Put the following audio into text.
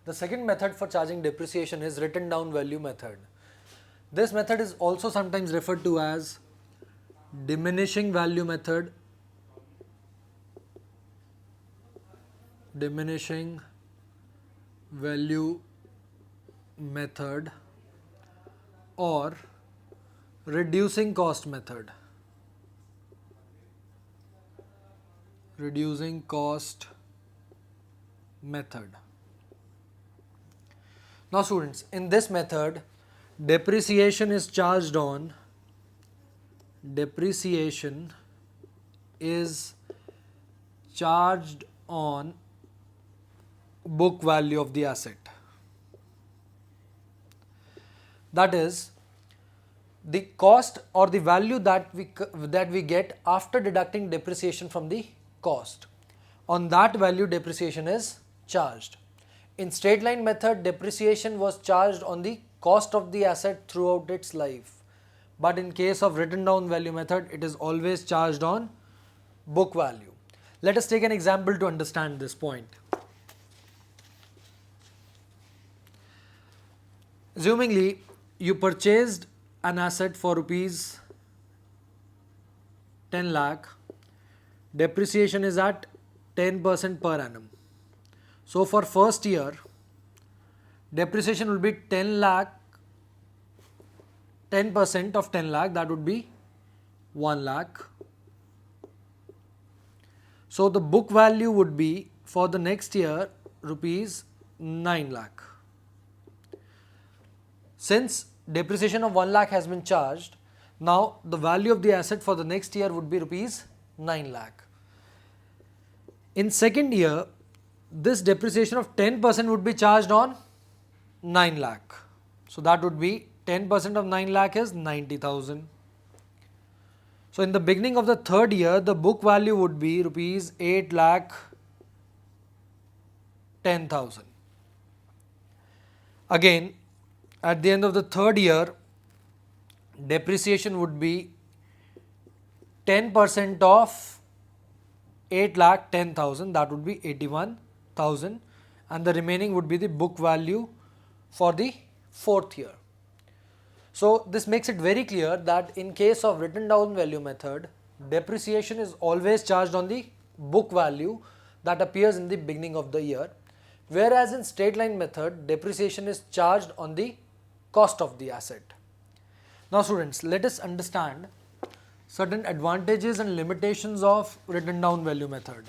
The second method for charging depreciation is written down value method. This method is also sometimes referred to as diminishing value method, diminishing value method, or reducing cost method, reducing cost method. Now students, in this method, depreciation is charged on book value of the asset. That is, the cost or the value that we get after deducting depreciation from the cost. On that value, depreciation is charged. In straight line method, depreciation was charged on the cost of the asset throughout its life. But in case of written down value method, it is always charged on book value. Let us take an example to understand this point. Assumingly, you purchased an asset for rupees 10 lakh, depreciation is at 10% per annum. So for first year, depreciation will be 10 lakh, 10% of 10 lakh, that would be 1 lakh. So the book value would be for the next year rupees 9 lakh. Since depreciation of 1 lakh has been charged, now the value of the asset for the next year would be rupees 9 lakh. In second year, this depreciation of 10% would be charged on 9 lakh. So that would be 10% of 9 lakh is 90,000. So in the beginning of the third year, the book value would be rupees 8 lakh 10,000. Again, at the end of the third year, depreciation would be 10% of 8 lakh 10,000, that would be 81,000, and the remaining would be the book value for the fourth year. So this makes it very clear that in case of written down value method, depreciation is always charged on the book value that appears in the beginning of the year, whereas in straight line method, depreciation is charged on the cost of the asset. Now students, let us understand certain advantages and limitations of written down value method.